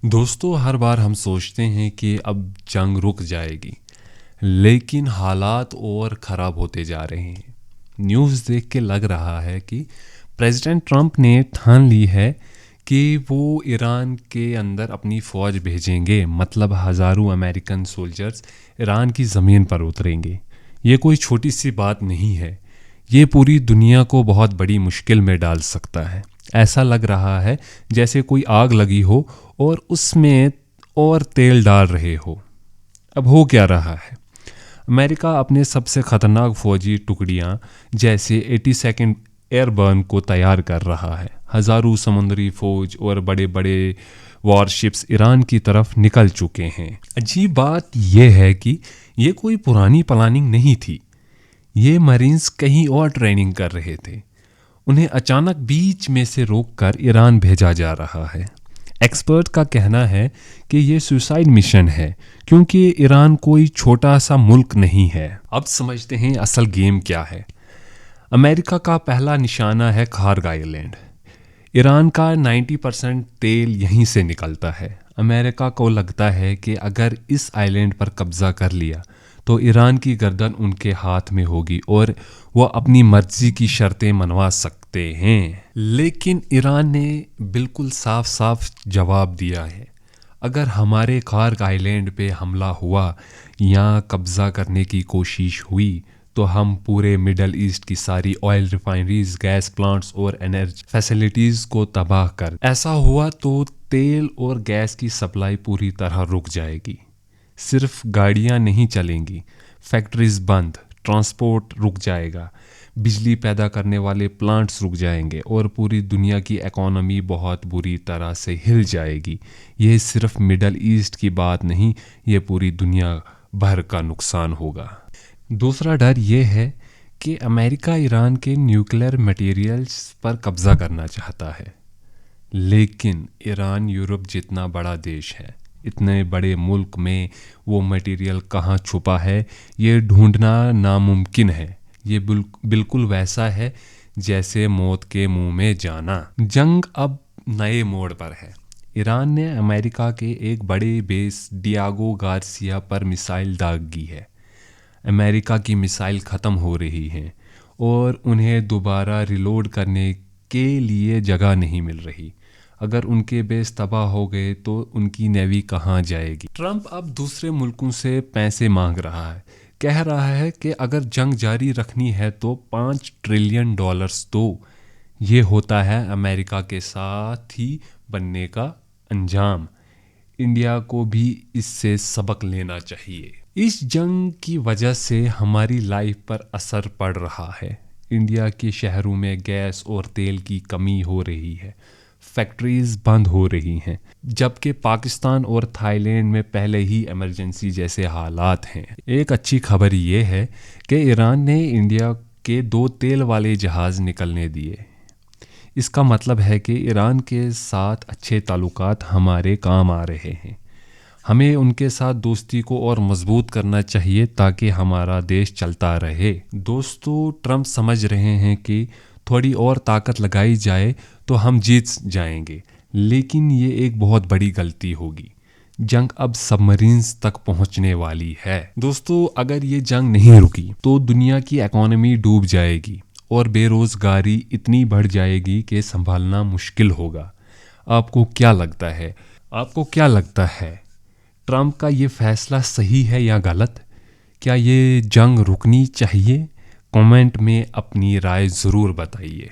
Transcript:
दोस्तों, हर बार हम सोचते हैं कि अब जंग रुक जाएगी, लेकिन हालात और ख़राब होते जा रहे हैं। न्यूज़ देख के लग रहा है कि प्रेसिडेंट ट्रंप ने ठान ली है कि वो ईरान के अंदर अपनी फ़ौज भेजेंगे, मतलब हज़ारों अमेरिकन सोल्जर्स ईरान की ज़मीन पर उतरेंगे। ये कोई छोटी सी बात नहीं है, ये पूरी दुनिया को बहुत बड़ी मुश्किल में डाल सकता है। ऐसा लग रहा है जैसे कोई आग लगी हो और उसमें और तेल डाल रहे हो। अब हो क्या रहा है? अमेरिका अपने सबसे खतरनाक फौजी टुकड़ियां जैसे 82nd एयरबर्न को तैयार कर रहा है। हज़ारों समुद्री फौज और बड़े बड़े वॉरशिप्स ईरान की तरफ निकल चुके हैं। अजीब बात यह है कि ये कोई पुरानी प्लानिंग नहीं थी। ये मरीन्स कहीं और ट्रेनिंग कर रहे थे। उन्हें अचानक बीच में से रोककर ईरान भेजा जा रहा है। एक्सपर्ट का कहना है कि ये सुसाइड मिशन है, क्योंकि ईरान कोई छोटा सा मुल्क नहीं है। अब समझते हैं असल गेम क्या है। अमेरिका का पहला निशाना है खार्ग आइलैंड। ईरान का 90% तेल यहीं से निकलता है। अमेरिका को लगता है कि अगर इस आइलैंड पर कब्जा कर लिया तो ईरान की गर्दन उनके हाथ में होगी और वो अपनी मर्जी की शर्तें मनवा सकते हैं। लेकिन ईरान ने बिल्कुल साफ साफ जवाब दिया है, अगर हमारे खार्ग आइलैंड पे हमला हुआ या कब्जा करने की कोशिश हुई तो हम पूरे मिडल ईस्ट की सारी ऑयल रिफाइनरीज, गैस प्लांट्स और एनर्जी फैसिलिटीज़ को तबाह कर। ऐसा हुआ तो तेल और गैस की सप्लाई पूरी तरह रुक जाएगी। सिर्फ गाड़ियां नहीं चलेंगी, फैक्ट्रीज बंद, ट्रांसपोर्ट रुक जाएगा, बिजली पैदा करने वाले प्लांट्स रुक जाएंगे और पूरी दुनिया की इकोनॉमी बहुत बुरी तरह से हिल जाएगी। ये सिर्फ मिडल ईस्ट की बात नहीं, ये पूरी दुनिया भर का नुकसान होगा। दूसरा डर ये है कि अमेरिका ईरान के न्यूक्लियर मटेरियल्स पर कब्जा करना चाहता है। लेकिन ईरान यूरोप जितना बड़ा देश है, इतने बड़े मुल्क में वो मटेरियल कहाँ छुपा है ये ढूंढना नामुमकिन है। ये बिल्कुल वैसा है जैसे मौत के मुंह में जाना। जंग अब नए मोड़ पर है। ईरान ने अमेरिका के एक बड़े बेस डियागो गार्सिया पर मिसाइल दागी है। अमेरिका की मिसाइल ख़त्म हो रही हैं और उन्हें दोबारा रिलोड करने के लिए जगह नहीं मिल रही। अगर उनके बेस तबाह हो गए तो उनकी नेवी कहाँ जाएगी? ट्रंप अब दूसरे मुल्कों से पैसे मांग रहा है। कह रहा है कि अगर जंग जारी रखनी है तो $5 ट्रिलियन दो। ये होता है अमेरिका के साथ ही बनने का अंजाम। इंडिया को भी इससे सबक लेना चाहिए। इस जंग की वजह से हमारी लाइफ पर असर पड़ रहा है। इंडिया के शहरों में गैस और तेल की कमी हो रही है, फैक्ट्रीज बंद हो रही हैं, जबकि पाकिस्तान और थाईलैंड में पहले ही इमरजेंसी जैसे हालात हैं। एक अच्छी खबर ये है कि ईरान ने इंडिया के 2 तेल वाले जहाज़ निकलने दिए। इसका मतलब है कि ईरान के साथ अच्छे ताल्लुकात हमारे काम आ रहे हैं। हमें उनके साथ दोस्ती को और मजबूत करना चाहिए ताकि हमारा देश चलता रहे। दोस्तों, ट्रंप समझ रहे हैं कि थोड़ी और ताकत लगाई जाए तो हम जीत जाएंगे, लेकिन ये एक बहुत बड़ी गलती होगी। जंग अब सबमरीन्स तक पहुंचने वाली है। दोस्तों, अगर ये जंग नहीं रुकी तो दुनिया की इकोनॉमी डूब जाएगी और बेरोजगारी इतनी बढ़ जाएगी कि संभालना मुश्किल होगा। आपको क्या लगता है? ट्रंप का ये फैसला सही है या गलत? क्या ये जंग रुकनी चाहिए? कमेंट में अपनी राय ज़रूर बताइए।